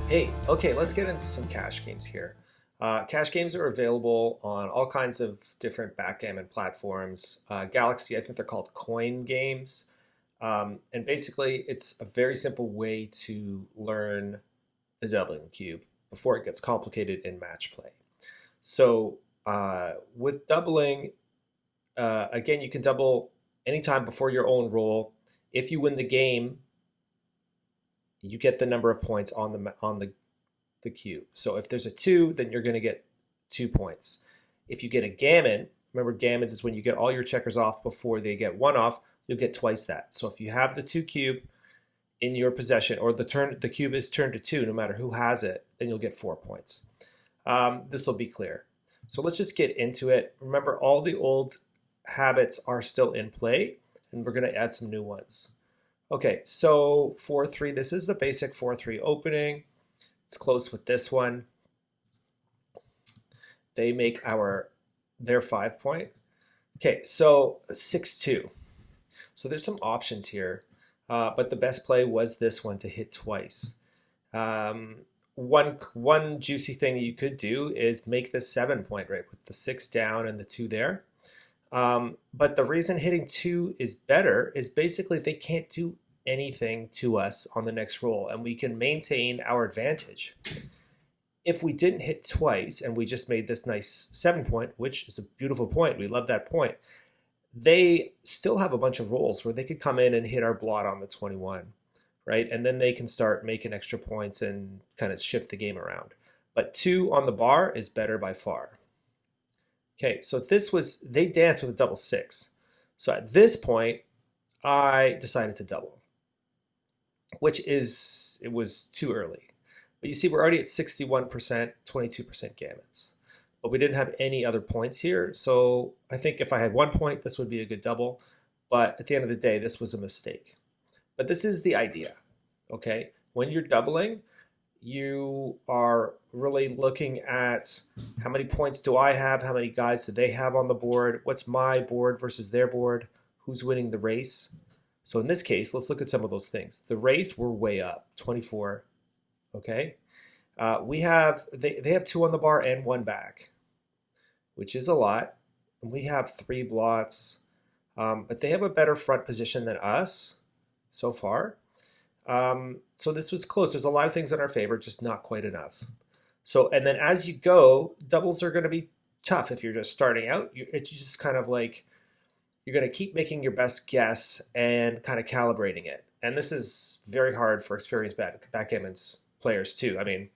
Hey, okay, let's get into some cash games here. Cash games are available on all kinds of different backgammon platforms. Galaxy, I think they're called coin games. And basically, it's a very simple way to learn the doubling cube before it gets complicated in match play. So, with doubling, again, you can double anytime before your own roll. If you win the game, you get the number of points on the cube. So if there's a 2, then you're going to get 2 points. If you get a gammon, remember gammons is when you get all your checkers off before they get 1 off, you'll get twice that. So if you have the 2 cube in your possession, or the cube is turned to 2, no matter who has it, then you'll get 4 points. This will be clear. So let's just get into it. Remember, all the old habits are still in play, and we're going to add some new ones. Okay, so 4-3, this is the basic 4-3 opening. It's close with this one. They make their 5 point. Okay, so 6-2. So there's some options here, but the best play was this one to hit twice. One juicy thing you could do is make this 7 point, right, with the 6 down and the 2 there. But the reason hitting 2 is better is basically they can't do anything to us on the next roll, and we can maintain our advantage. If we didn't hit twice and we just made this nice 7 point, which is a beautiful point, we love that point, they still have a bunch of rolls where they could come in and hit our blot on the 21, right? And then they can start making extra points and kind of shift the game around. But 2 on the bar is better by far. Okay, so they danced with a double 6. So at this point, I decided to double, it was too early. But you see, we're already at 61%, 22% gammons. But we didn't have any other points here. So I think if I had 1 point, this would be a good double. But at the end of the day, this was a mistake. But this is the idea, okay? When you're doubling, you are really looking at how many points do I have, how many guys do they have on the board, what's my board versus their board, who's winning the race. So in this case, let's look at some of those things. The race, we're way up, 24, okay? They have 2 on the bar and 1 back, which is a lot. And we have 3 blots, but they have a better front position than us so far. So this was close. There's a lot of things in our favor, just not quite enough. So, and then as you go, doubles are going to be tough if you're just starting out. It's just kind of like you're going to keep making your best guess and kind of calibrating it. And this is very hard for experienced backgammon players too. I mean,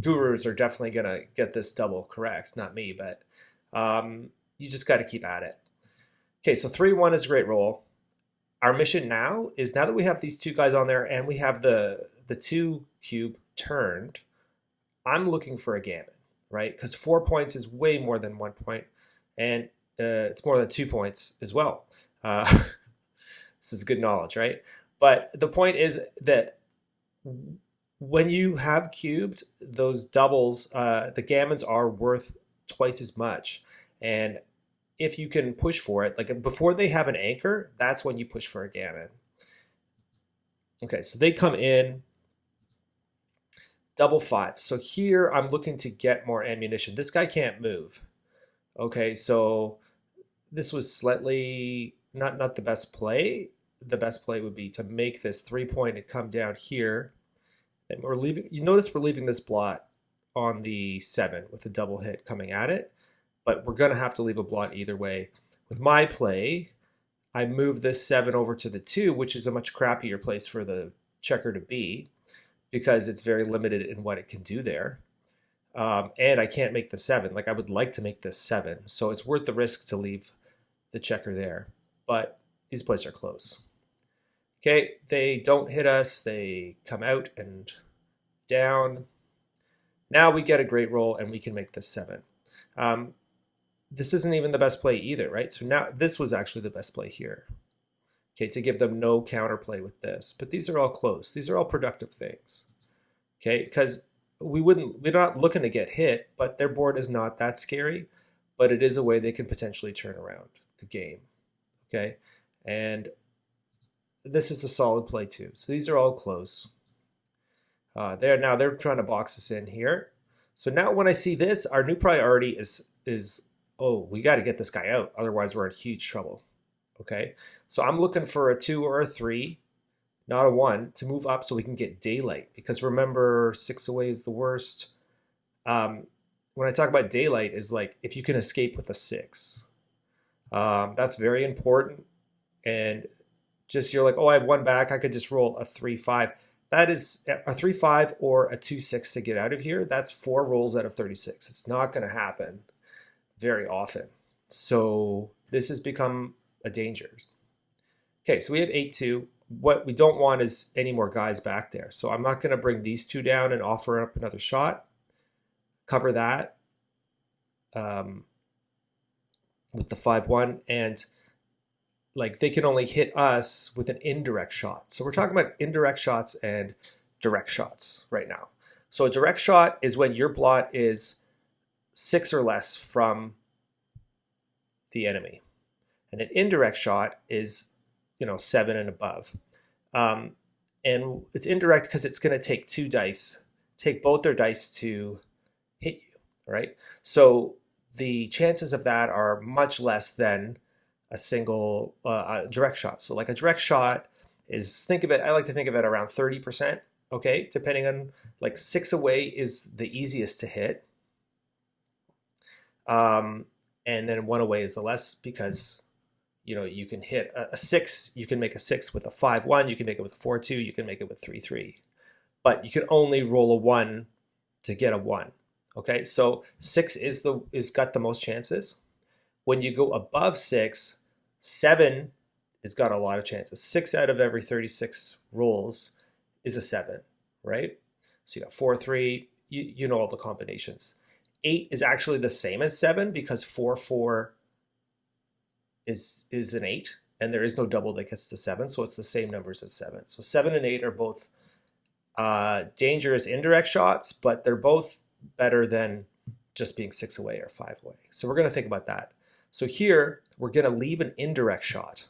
gurus are definitely going to get this double correct, not me, but you just got to keep at it. Okay, so 3-1 is a great roll. Our mission now is, now that we have these 2 guys on there and we have the 2 cube turned, I'm looking for a gammon, right? Because 4 points is way more than 1 point, and it's more than 2 points as well. This is good knowledge, right? But the point is that when you have cubed, those doubles, the gammons are worth twice as much. And if you can push for it, like before they have an anchor, that's when you push for a gammon. Okay, so they come in double 5. So here I'm looking to get more ammunition. This guy can't move. Okay, so this was slightly not the best play. The best play would be to make this 3 point and come down here. And we're leaving, you notice we're leaving this blot on the 7 with a double hit coming at it, but we're going to have to leave a blot either way. With my play, I move this 7 over to the 2, which is a much crappier place for the checker to be because it's very limited in what it can do there. And I can't make the 7. Like, I would like to make this 7, so it's worth the risk to leave the checker there. But these plays are close. Okay, they don't hit us. They come out and down. Now we get a great roll and we can make this 7. This isn't even the best play either, right? So now this was actually the best play here. Okay, to give them no counterplay with this. But these are all close. These are all productive things. Okay, because we're not looking to get hit, but their board is not that scary. But it is a way they can potentially turn around the game. Okay, and this is a solid play too. So these are all close. Now they're trying to box us in here. So now when I see this, our new priority is oh, we got to get this guy out. Otherwise, we're in huge trouble. Okay, so I'm looking for a 2 or a 3, not a 1, to move up so we can get daylight. Because remember, 6 away is the worst. When I talk about daylight, is like if you can escape with a 6. That's very important. And just you're like, oh, I have 1 back. I could just roll a 3-5. That is a 3-5 or a 2-6 to get out of here. That's 4 rolls out of 36. It's not going to happen very often. So this has become a danger. Okay, so we have 8-2. What we don't want is any more guys back there. So I'm not going to bring these 2 down and offer up another shot. Cover that with the 5-1. And like they can only hit us with an indirect shot. So we're talking about indirect shots and direct shots right now. So a direct shot is when your blot is 6 or less from the enemy. And an indirect shot is, 7 and above. And it's indirect because it's going to take 2 dice, take both their dice to hit you, right? So the chances of that are much less than a single direct shot. So like a direct shot is, I like to think of it around 30%, okay? Depending on, like 6 away is the easiest to hit. And then 1 away is the less because, you can hit a 6, you can make a 6 with a 5-1, you can make it with a 4-2, you can make it with 3-3. But you can only roll a 1 to get a 1, okay? So 6 is got the most chances. When you go above 6, 7 has got a lot of chances. 6 out of every 36 rolls is a 7, right? So you got 4-3, you know all the combinations. 8 is actually the same as 7 because 4-4 is an 8, and there is no double that gets to 7, so it's the same numbers as 7. So 7 and 8 are both dangerous indirect shots, but they're both better than just being 6 away or 5 away. So we're going to think about that. So here, we're going to leave an indirect shot,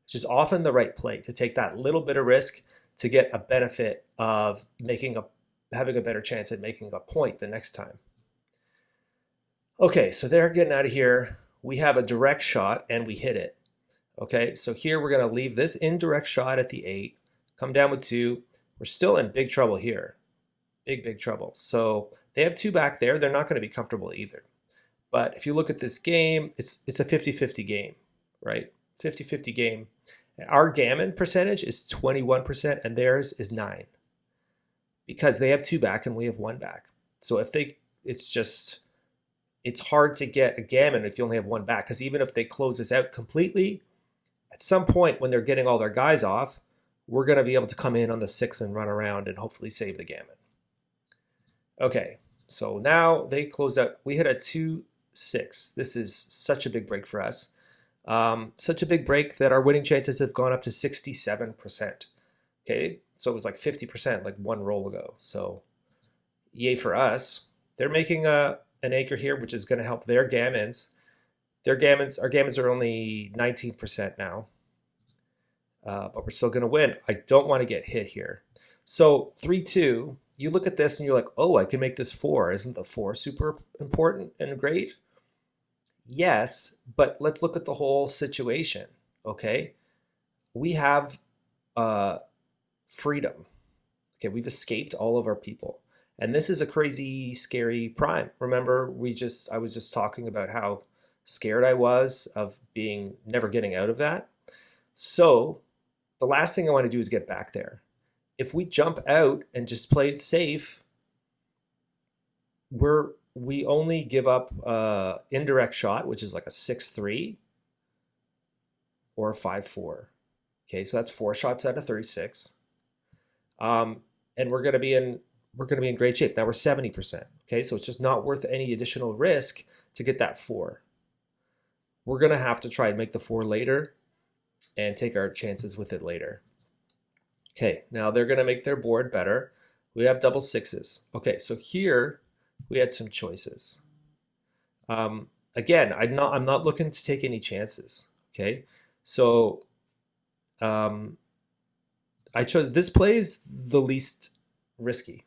which is often the right play, to take that little bit of risk to get a benefit of having a better chance at making a point the next time. Okay, so they're getting out of here. We have a direct shot and we hit it. Okay, so here we're going to leave this indirect shot at the 8, come down with 2. We're still in big trouble here. Big trouble. So they have 2 back there. They're not going to be comfortable either. But if you look at this game, it's a 50-50 game, right? 50-50 game. Our gammon percentage is 21% and theirs is 9. Because they have 2 back and we have 1 back. So it's hard to get a gammon if you only have 1 back, because even if they close us out completely, at some point when they're getting all their guys off, we're going to be able to come in on the 6 and run around and hopefully save the gammon. Okay, so now they close out. We hit a 2-6. This is such a big break for us. Such a big break that our winning chances have gone up to 67%. Okay, so it was like 50% like 1 roll ago. So yay for us. They're making an anchor here, which is going to help their gammons. Our gammons are only 19% now, but we're still going to win. I don't want to get hit here. So 3-2, you look at this and you're like, oh, I can make this 4. Isn't the 4 super important and great? Yes, but let's look at the whole situation, okay? We have freedom. Okay, we've escaped all of our people. And this is a crazy, scary prime. Remember, I was just talking about how scared I was of never getting out of that. So the last thing I want to do is get back there. If we jump out and just play it safe, we only give up indirect shot, which is like a 6-3 or a 5-4. Okay, so that's 4 shots out of 36. And we're going to be in great shape. Now we're 70%. Okay, so it's just not worth any additional risk to get that 4. We're going to have to try and make the 4 later and take our chances with it later. Okay, now they're going to make their board better. We have double 6s. Okay, so here we had some choices. Again, I'm not looking to take any chances. Okay, so I chose this play is the least risky.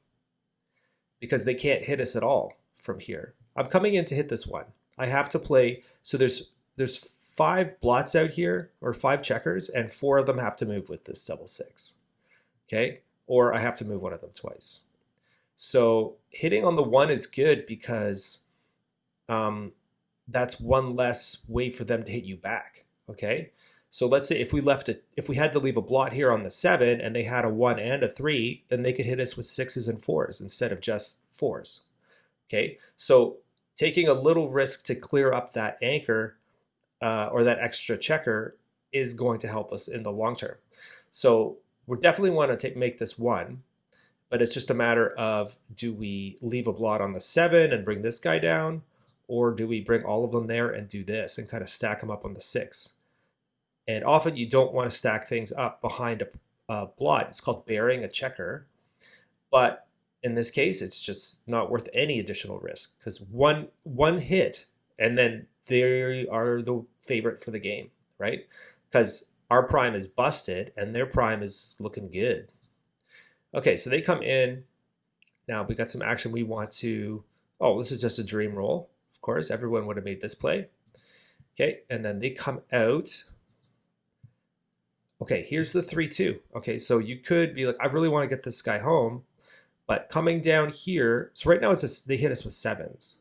because they can't hit us at all from here. I'm coming in to hit this one. I have to play, so there's 5 blots out here, or 5 checkers, and 4 of them have to move with this double 6. Okay, or I have to move one of them twice. So hitting on the 1 is good because that's one less way for them to hit you back. Okay, so let's say if we had to leave a blot here on the 7 and they had a 1 and a 3, then they could hit us with 6s and 4s instead of just 4s. Okay, so taking a little risk to clear up that anchor or that extra checker is going to help us in the long term. So we definitely want to make this 1, but it's just a matter of, do we leave a blot on the 7 and bring this guy down, or do we bring all of them there and do this and kind of stack them up on the 6? And often you don't want to stack things up behind a blot. It's called burying a checker. But in this case, it's just not worth any additional risk, because one hit and then they are the favorite for the game, right? Because our prime is busted and their prime is looking good. Okay, so they come in. Now we got some action we want to, oh, this is just a dream roll. Of course, everyone would have made this play. Okay, and then they come out. Okay, here's the 3-2. Okay, so you could be like, I really want to get this guy home, but coming down here, so right now they hit us with 7s.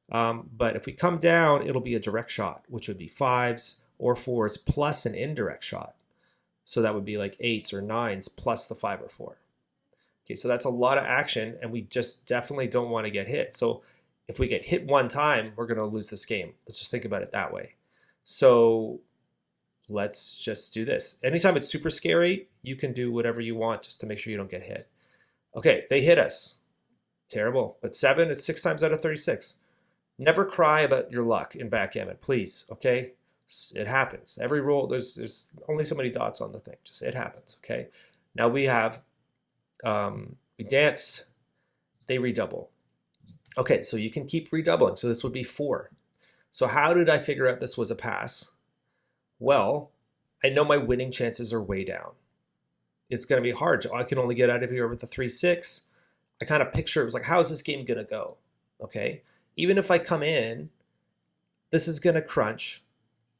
But if we come down, it'll be a direct shot, which would be 5s or 4s plus an indirect shot. So that would be like 8s or 9s plus the 5 or 4. Okay, so that's a lot of action, and we just definitely don't want to get hit. So if we get hit one time, we're going to lose this game. Let's just think about it that way. So let's just do this. Anytime it's super scary, you can do whatever you want just to make sure you don't get hit. Okay, they hit us. Terrible. But 7, it's 6 times out of 36. Never cry about your luck in backgammon, please, okay? It happens. Every roll, there's only so many dots on the thing. Just, it happens, okay? Now we have, we dance, they redouble. Okay, so you can keep redoubling. So this would be 4. So how did I figure out this was a pass? Well, I know my winning chances are way down. It's going to be hard. I can only get out of here with a 3-6. I kind of picture, it was like, how is this game going to go? Okay, even if I come in, this is going to crunch,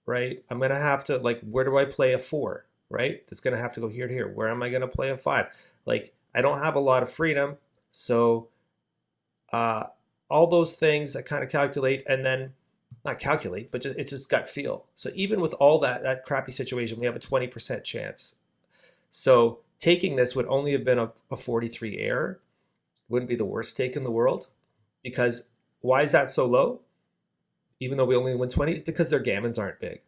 right? I'm going to have to, like, where do I play a 4, right? It's going to have to go here to here. Where am I going to play a 5? Like, I don't have a lot of freedom. So all those things I kind of calculate, and then not calculate, but it's just gut feel. So even with all that crappy situation, we have a 20% chance. So taking this would only have been a 43 error. Wouldn't be the worst take in the world. Because why is that so low? Even though we only win 20, it's because their gammons aren't big.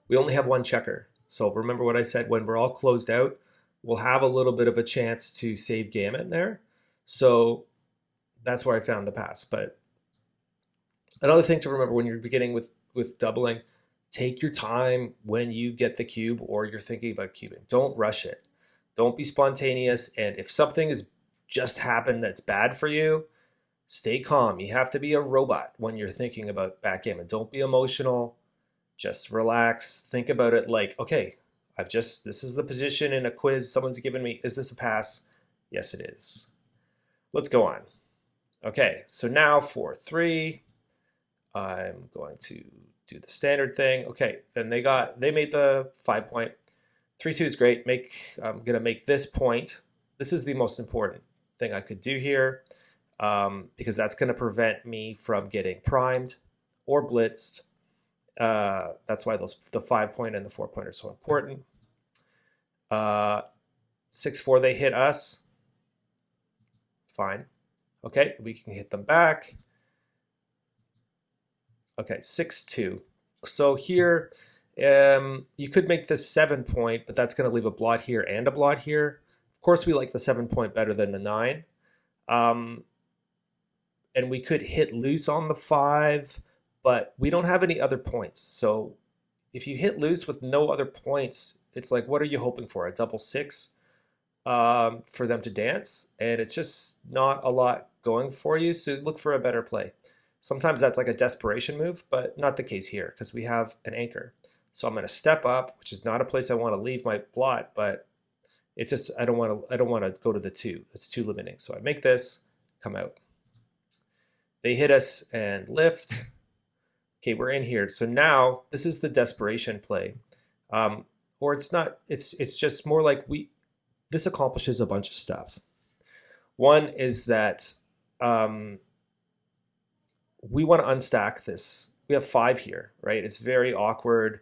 We only have 1 checker. So remember what I said, when we're all closed out, we'll have a little bit of a chance to save gammon there. So that's where I found the pass. But another thing to remember when you're beginning with doubling, take your time when you get the cube or you're thinking about cubing. Don't rush it. Don't be spontaneous. And if something has just happened that's bad for you, stay calm. You have to be a robot when you're thinking about backgammon. Don't be emotional. Just relax. Think about it like, okay, this is the position in a quiz someone's given me. Is this a pass? Yes, it is. Let's go on. Okay, so now for 3, I'm going to do the standard thing. Okay, then they made the 5 point. 3-2 is great. I'm gonna make this point. This is the most important thing I could do here, because that's gonna prevent me from getting primed or blitzed. That's why the 5 point and the 4 point are so important. 6-4, they hit us. Fine. Okay, we can hit them back. Okay, 6-2. So here, you could make this 7 point, but that's going to leave a blot here and a blot here. Of course, we like the 7 point better than the 9. And we could hit loose on the 5, but we don't have any other points. So if you hit loose with no other points, it's like, what are you hoping for? A double 6 for them to dance? And it's just not a lot going for you, so look for a better play. Sometimes that's like a desperation move, but not the case here because we have an anchor. So I'm going to step up, which is not a place I want to leave my blot, but It just, I don't want to go to the 2. It's too limiting. So I make this, come out. They hit us and lift. Okay, we're in here. So now this is the desperation play. Or it's not, it's just more like this accomplishes a bunch of stuff. One is that we want to unstack this. We have 5 here, right? It's very awkward.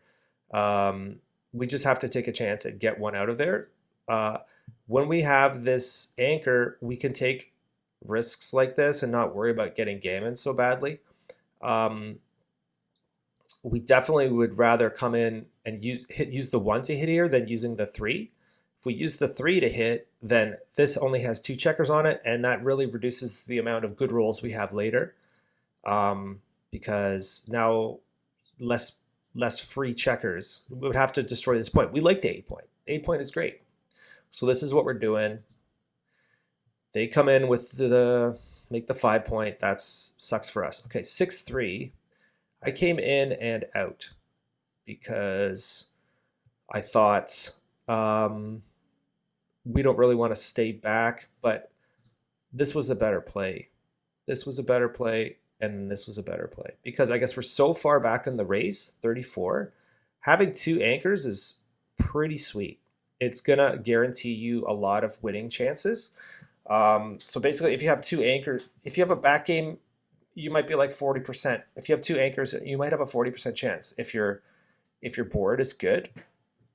We just have to take a chance and get one out of there. When we have this anchor, we can take risks like this and not worry about getting gammon so badly. We definitely would rather come in and use the 1 to hit here than using the 3. If we use the 3 to hit, then this only has 2 checkers on it, and that really reduces the amount of good rolls we have later, because now less free checkers. We would have to destroy this point. We like the 8 point. 8 point is great. So this is what we're doing. They come in with make the 5 point. That sucks for us. Okay, 6-3. I came in and out because I thought we don't really want to stay back, but this was a better play. This was a better play, and this was a better play because I guess we're so far back in the race, 34. Having 2 anchors is pretty sweet. It's going to guarantee you a lot of winning chances. So basically, if you have 2 anchors, if you have a back game, you might be like 40%. If you have 2 anchors, you might have a 40% chance if your board is good.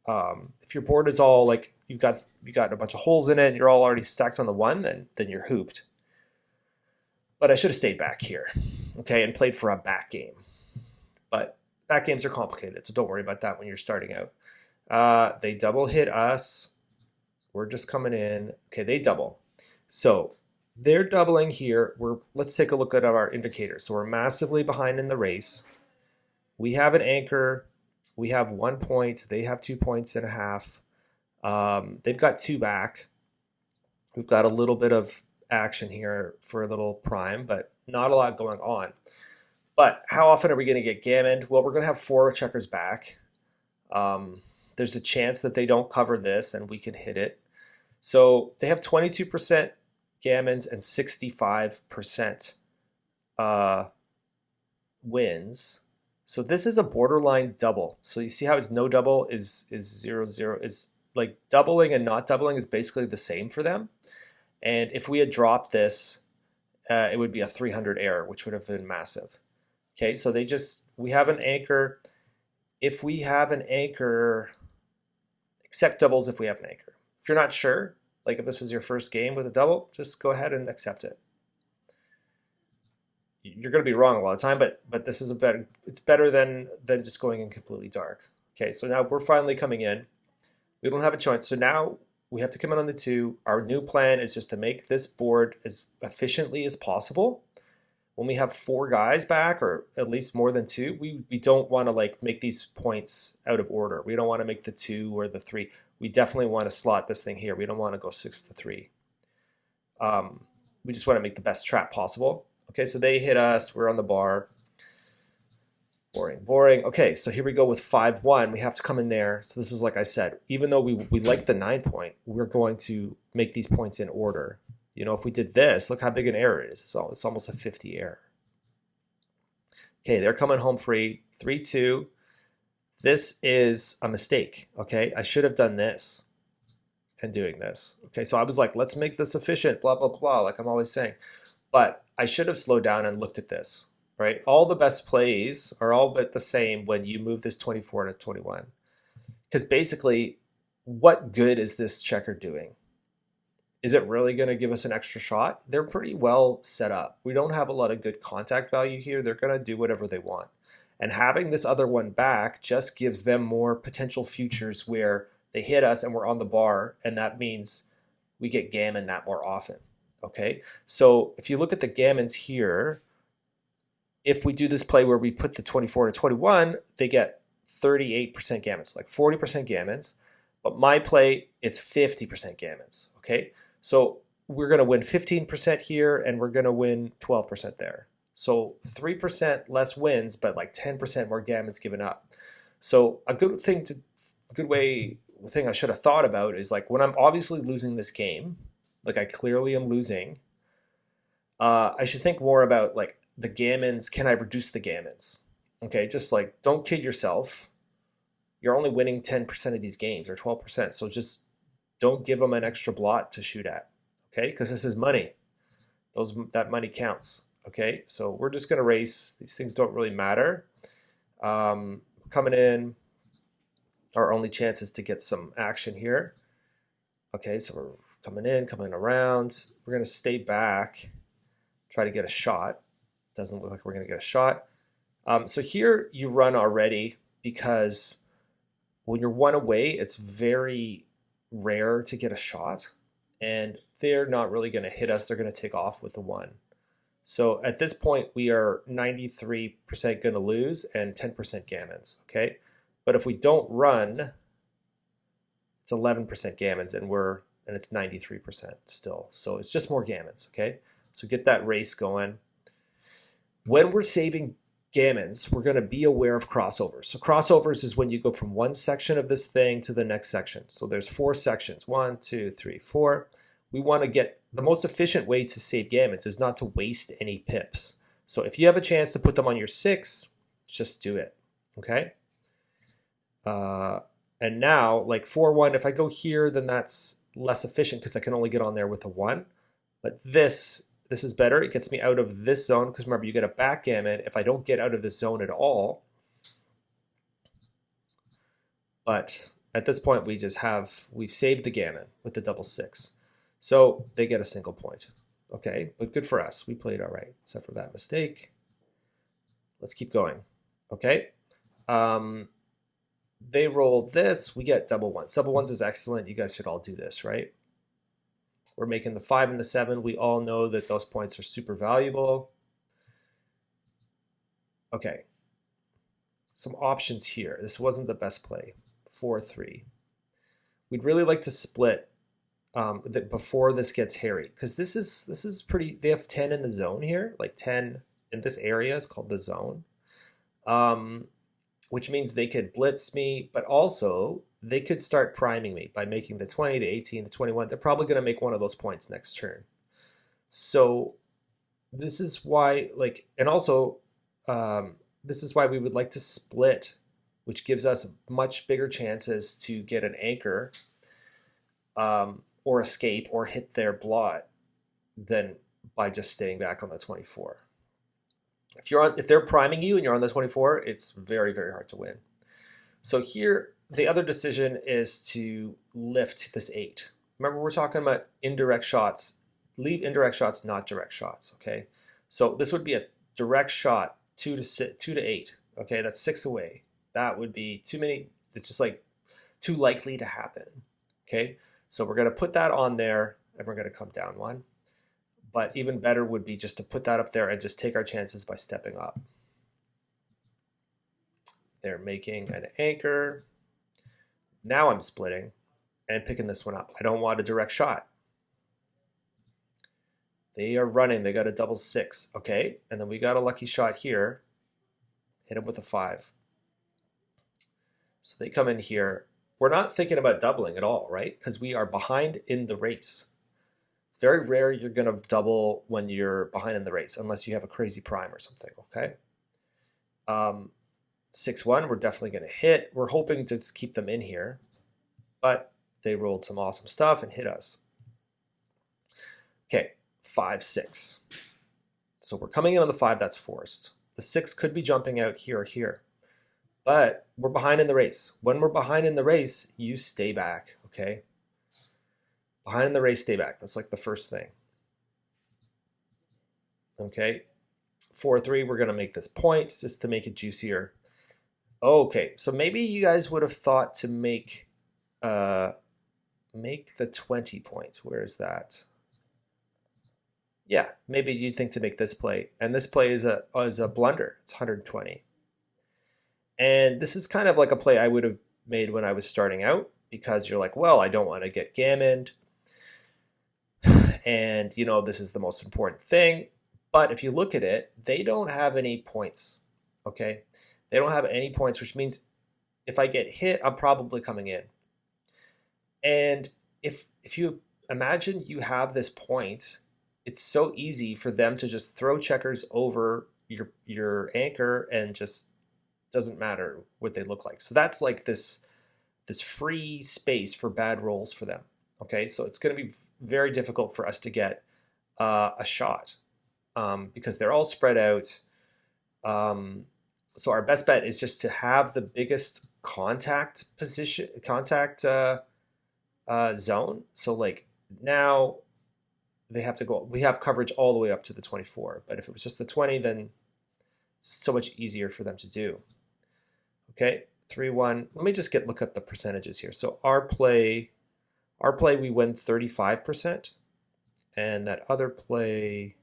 If your board is all like you got a bunch of holes in it and you're all already stacked on the 1, then you're hooped. But I should have stayed back here, okay, and played for a back game. But back games are complicated, so don't worry about that when you're starting out. They double hit us. We're just coming in. Okay, they double. So they're doubling here. Let's take a look at our indicators. So we're massively behind in the race. We have an anchor. We have 1 point. They have 2.5 points. They've got 2 back. We've got a little bit of action here for a little prime, but not a lot going on. But how often are we going to get gammoned? Well, we're going to have 4 checkers back. There's a chance that they don't cover this and we can hit it. So they have 22% gammons and 65% wins. So this is a borderline double. So you see how it's no double is 0-0, is like doubling and not doubling is basically the same for them. And if we had dropped this, it would be a 300 error, which would have been massive. Okay, so we have an anchor. If we have an anchor, accept doubles if we have an anchor. If you're not sure, like if this was your first game with a double, just go ahead and accept it. You're going to be wrong a lot of time, but this is it's better than just going in completely dark. Okay, so now we're finally coming in. We don't have a choice. So now we have to come in on the 2. Our new plan is just to make this board as efficiently as possible. When we have 4 guys back, or at least more than 2, we don't want to like make these points out of order. We don't want to make the 2 or the 3. We definitely want to slot this thing here. We don't want to go 6-3. We just want to make the best trap possible. Okay, so they hit us. We're on the bar. Boring. Okay, so here we go with 5-1. We have to come in there. So this is like I said, even though we like the 9 point, we're going to make these points in order. You know, if we did this, look how big an error it is. It's almost a 50 error. Okay, they're coming home free. 3-2. This is a mistake, okay? I should have done this and doing this. Okay, so I was like, let's make this efficient, blah, blah, blah, like I'm always saying. But I should have slowed down and looked at this, right? All the best plays are all but the same when you move this 24 to 21. Because basically, what good is this checker doing? Is it really going to give us an extra shot? They're pretty well set up. We don't have a lot of good contact value here. They're going to do whatever they want. And having this other one back just gives them more potential futures where they hit us and we're on the bar, and that means we get gammon that more often. Okay, so if you look at the gammons here, if we do this play where we put the 24 to 21, they get 38% gammons, like 40% gammons. But my play, it's 50% gammons. Okay, so we're going to win 15% here, and we're going to win 12% there. So 3% less wins, but like 10% more gammons given up. So a good way thing I should have thought about is like when I'm obviously losing this game, like I clearly am losing, I should think more about like the gammons. Can I reduce the gammons? Okay, just like don't kid yourself. You're only winning 10% of these games or 12%. So just don't give them an extra blot to shoot at. Okay, because this is money. That money counts. Okay, so we're just gonna race. These things don't really matter. Coming in, our only chance is to get some action here. Okay, so we're coming in, coming around. We're gonna stay back, try to get a shot. Doesn't look like we're gonna get a shot. So here you run already because when you're one away, it's very rare to get a shot, and they're not really going to hit us. They're going to take off with the one. So at this point, we are 93% going to lose and 10% gammons. Okay, but if we don't run, it's 11% gammons, and it's 93% still. So it's just more gammons. Okay, so get that race going. When we're saving gammons, we're going to be aware of crossovers. So crossovers is when you go from one section of this thing to the next section. So there's 4 sections, 1, 2, 3, 4. We want to get the most efficient way to save gammons is not to waste any pips. So if you have a chance to put them on your 6, just do it. Okay. And now like 4-1, if I go here, then that's less efficient because I can only get on there with a 1. But this is better. It gets me out of this zone because remember, you get a backgammon if I don't get out of this zone at all. But at this point, we've saved the gammon with the double 6. So they get a single point. Okay, but good for us. We played all right, except for that mistake. Let's keep going. Okay. They rolled this. We get double 1s. Double 1s is excellent. You guys should all do this, right? We're making the 5 and the 7. We all know that those points are super valuable. Okay. Some options here. This wasn't the best play. 4-3. We'd really like to split before this gets hairy, because this is pretty. They have 10 in the zone here, like 10 in this area is called the zone, which means they could blitz me, but also they could start priming me by making the 20, the 18, the 21. They're probably going to make one of those points next turn. So this is why, like, and also this is why we would like to split, which gives us much bigger chances to get an anchor or escape or hit their blot than by just staying back on the 24. If they're priming you and you're on the 24, it's very, very hard to win. So here, the other decision is to lift this 8. Remember, we're talking about indirect shots. Leave indirect shots, not direct shots, okay? So this would be a direct shot, 2 to 8, okay? That's 6 away. That would be too many. It's just like too likely to happen, okay? So we're going to put that on there, and we're going to come down 1. But even better would be just to put that up there and just take our chances by stepping up. They're making an anchor. Now I'm splitting and picking this one up. I don't want a direct shot. They are running. They got a double 6. Okay. And then we got a lucky shot here. Hit him with a 5. So they come in here. We're not thinking about doubling at all, right? Because we are behind in the race. It's very rare you're going to double when you're behind in the race, unless you have a crazy prime or something, okay? 6-1, we're definitely going to hit. We're hoping to just keep them in here, but they rolled some awesome stuff and hit us. Okay, 5-6. So we're coming in on the 5, that's forced. The 6 could be jumping out here or here, but we're behind in the race. When we're behind in the race, you stay back, okay? Behind in the race, stay back. That's like the first thing. Okay, 4-3, we're going to make this point just to make it juicier. Okay, so maybe you guys would have thought to make the 20 points. Where is that? Yeah, maybe you'd think to make this play. And this play is a blunder. It's 120. And this is kind of like a play I would have made when I was starting out, because you're like, well, I don't want to get gammoned. And, you know, this is the most important thing. But if you look at it, they don't have any points, okay? They don't have any points, which means if I get hit, I'm probably coming in. And if you imagine you have this point, it's so easy for them to just throw checkers over your anchor and just doesn't matter what they look like. So that's like this free space for bad rolls for them. Okay, so it's going to be very difficult for us to get a shot because they're all spread out. So our best bet is just to have the biggest contact zone. So like now they have to go. We have coverage all the way up to the 24, but if it was just the 20, then it's so much easier for them to do. Okay, 3-1. Let me just look up the percentages here. So our play, we win 35%, and that other play,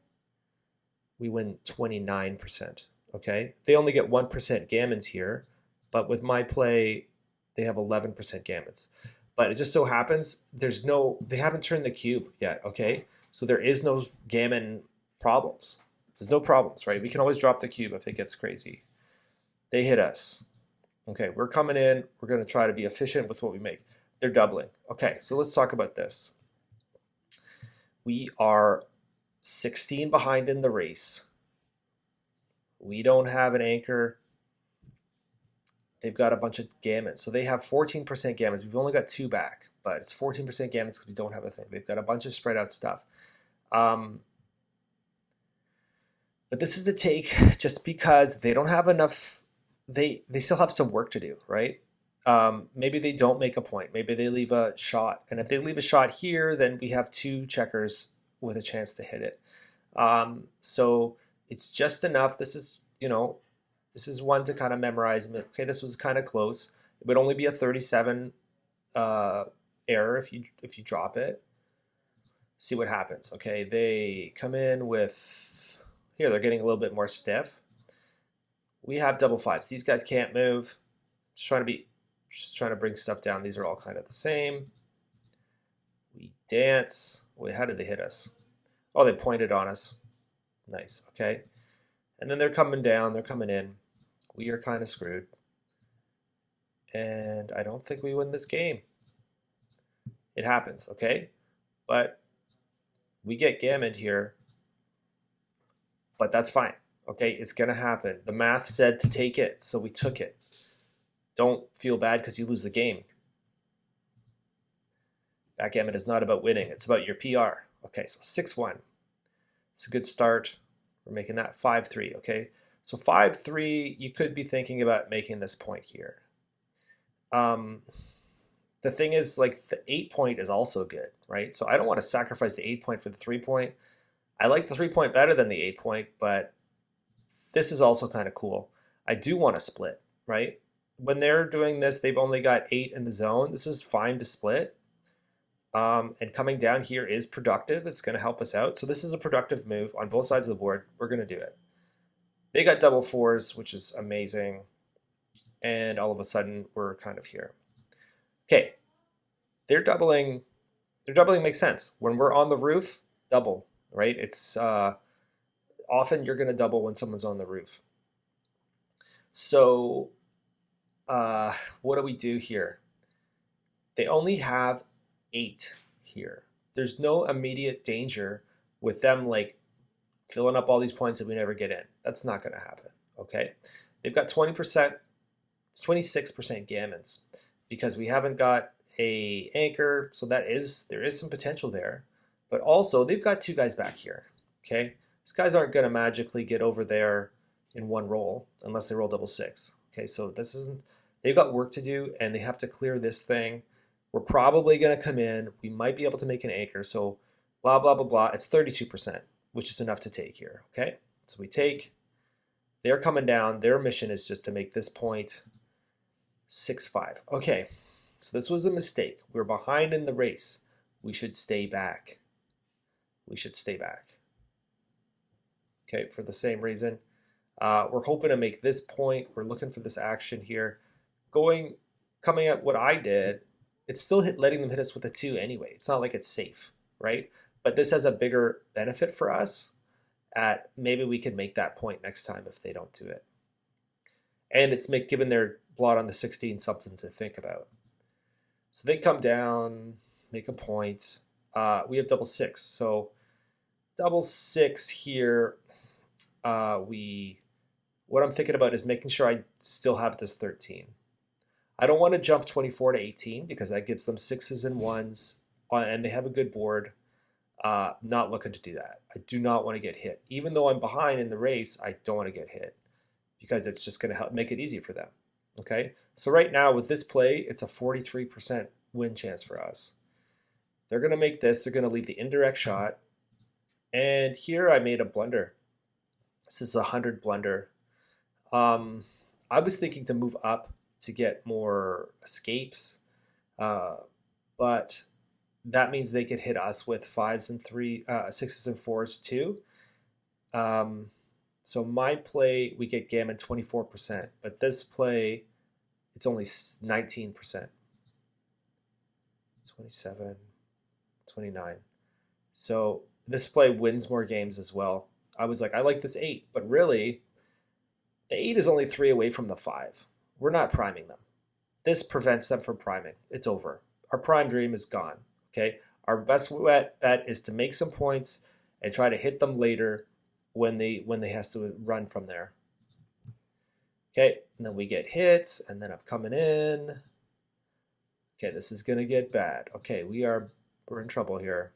we win 29%. Okay, they only get 1% gammons here, but with my play, they have 11% gammons. But it just so happens they haven't turned the cube yet. Okay, so there is no gammon problems. There's no problems, right? We can always drop the cube if it gets crazy. They hit us. Okay, we're coming in. We're going to try to be efficient with what we make. They're doubling. Okay, so let's talk about this. We are 16 behind in the race. We don't have an anchor. They've got a bunch of gammons. So they have 14% gammons. We've only got 2 back, but it's 14% gammons because we don't have a thing. They've got a bunch of spread out stuff. But this is a take just because they don't have enough. They still have some work to do, right? Maybe they don't make a point. Maybe they leave a shot. And if they leave a shot here, then we have 2 checkers with a chance to hit it. So it's just enough. This is one to kind of memorize. Okay, this was kind of close. It would only be a 37 error if you drop it. See what happens. Okay, they come in with, here they're getting a little bit more stiff. We have double 5s. These guys can't move. Just trying to bring stuff down. These are all kind of the same. We dance. Wait, how did they hit us? Oh, they pointed on us. Nice. Okay. And then they're coming down. They're coming in. We are kind of screwed. And I don't think we win this game. It happens. Okay. But we get gammoned here. But that's fine. Okay. It's going to happen. The math said to take it. So we took it. Don't feel bad because you lose the game. Backgammon is not about winning. It's about your PR. Okay, so 6-1. It's a good start. We're making that 5-3, okay? So 5-3, you could be thinking about making this point here. The thing is, like, the 8-point is also good, right? So I don't want to sacrifice the 8-point for the 3-point. I like the 3-point better than the 8-point, but this is also kind of cool. I do want to split, right? When they're doing this, they've only got 8 in the zone. This is fine to split. And coming down here is productive. It's going to help us out. So this is a productive move on both sides of the board. We're going to do it. They got double 4s, which is amazing. And all of a sudden, we're kind of here. Okay. They're doubling. Their doubling makes sense. When we're on the roof, double, right? It's often you're going to double when someone's on the roof. So what do we do here? They only have 8 here. There's no immediate danger with them like filling up all these points that we never get in. That's not going to happen. Okay, they've got 20%, 26% gammons because we haven't got a anchor. So there is some potential there, but also they've got 2 guys back here. Okay, these guys aren't going to magically get over there in one roll unless they roll double 6. Okay, so this isn't. They've got work to do, and they have to clear this thing. We're probably going to come in. We might be able to make an anchor. So blah, blah, blah, blah. It's 32%, which is enough to take here. Okay, so we take. They're coming down. Their mission is just to make this point 6-5. Okay, so this was a mistake. We're behind in the race. We should stay back. We should stay back. Okay, for the same reason. We're hoping to make this point. We're looking for this action here. Coming at what I did, it's still letting them hit us with a 2 anyway. It's not like it's safe, right? But this has a bigger benefit for us at maybe we can make that point next time if they don't do it. And it's given their blot on the 16 something to think about. So they come down, make a point. We have double six. So double six here, we what I'm thinking about is making sure I still have this 13. I don't want to jump 24 to 18 because that gives them sixes and ones, and they have a good board. Not looking to do that. I do not want to get hit. Even though I'm behind in the race, I don't want to get hit because it's just going to help make it easy for them. Okay, so right now with this play, it's a 43% win chance for us. They're going to make this. They're going to leave the indirect shot. And here I made a blunder. This is a 100 blunder. I was thinking to move up to get more escapes, but that means they could hit us with fives and sixes and fours too. So my play, we get gammon 24%, but this play, it's only 19%. 27, 29. So this play wins more games as well. I was like, I like this 8, but really, the 8 is only 3 away from the 5. We're not priming them. This prevents them from priming. It's over. Our prime dream is gone. Okay. Our best bet is to make some points and try to hit them later when they has to run from there. Okay, and then we get hit, and then I'm coming in. Okay, this is gonna get bad. Okay, we're in trouble here.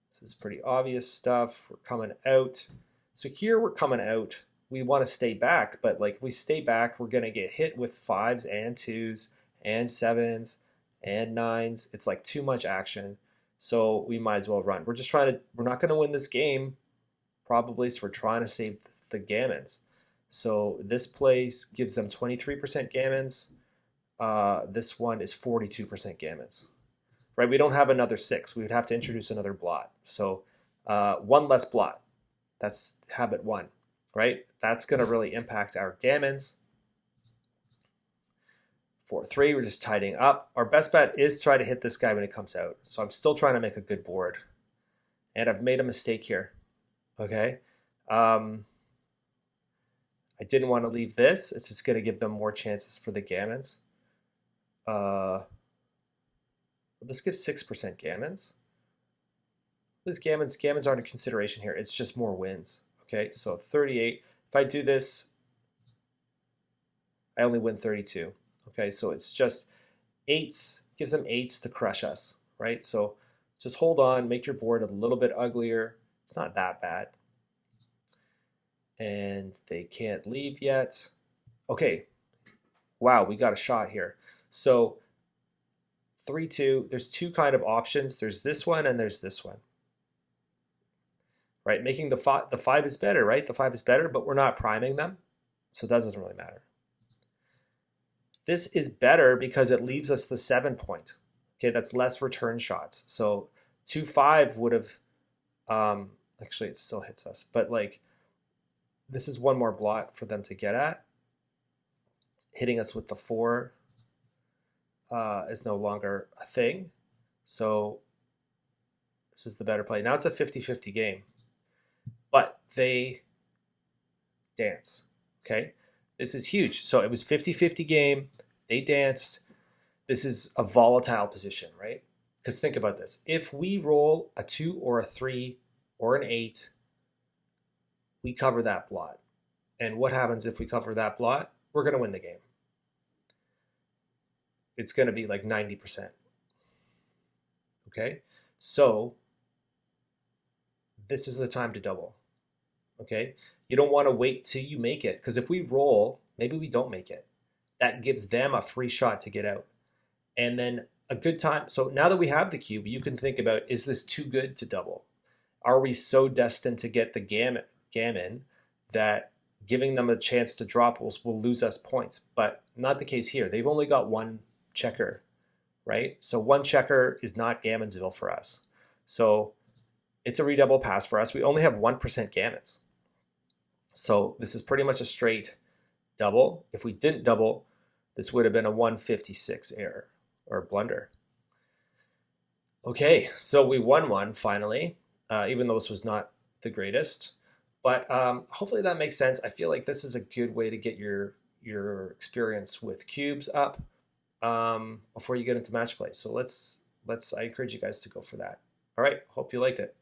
This is pretty obvious stuff. We're coming out. So here we're coming out. We want to stay back, but like if we stay back, we're gonna get hit with 5s and 2s and 7s and 9s. It's like too much action. So we might as well run. We're not gonna win this game, probably, so we're trying to save the gammons. So this place gives them 23% gammons. This one is 42% gammons. Right? We don't have another 6. We would have to introduce another blot. So one less blot. That's habit 1. Right? That's going to really impact our gammons. 4-3, we're just tidying up. Our best bet is try to hit this guy when it comes out. So I'm still trying to make a good board. And I've made a mistake here. Okay? I didn't want to leave this. It's just going to give them more chances for the gammons. This gives 6% gammons. These gammons aren't a consideration here. It's just more wins. Okay, so 38. If I do this, I only win 32. Okay, so it's just 8s, gives them 8s to crush us, right? So just hold on, make your board a little bit uglier. It's not that bad. And they can't leave yet. Okay, wow, we got a shot here. So 3-2, there's two kind of options. There's this one and there's this one. Right, making the 5 is better, right? The 5 is better, but we're not priming them, so that doesn't really matter. This is better because it leaves us the 7 point. Okay, that's less return shots. So 2-5 would have, actually it still hits us, but like this is one more blot for them to get at. Hitting us with the 4 is no longer a thing. So this is the better play. Now it's a 50-50 game. But they dance, okay? This is huge. So it was 50-50 game. They danced. This is a volatile position, right? Because think about this. If we roll a 2 or a 3 or an 8, we cover that blot. And what happens if we cover that blot? We're going to win the game. It's going to be like 90%. Okay? So this is the time to double. Okay? You don't want to wait till you make it, because if we roll, maybe we don't make it. That gives them a free shot to get out. And then a good time. So now that we have the cube, you can think about, is this too good to double? Are we so destined to get the gammon that giving them a chance to drop will lose us points? But not the case here. They've only got one checker, right? So one checker is not Gammonsville for us. So it's a redouble pass for us. We only have 1% gammons. So this is pretty much a straight double. If we didn't double, this would have been a 156 error or blunder. Okay, so we won one finally, even though this was not the greatest. But hopefully that makes sense. I feel like this is a good way to get your experience with cubes up. before you get into match play. So I encourage you guys to go for that. All right, hope you liked it.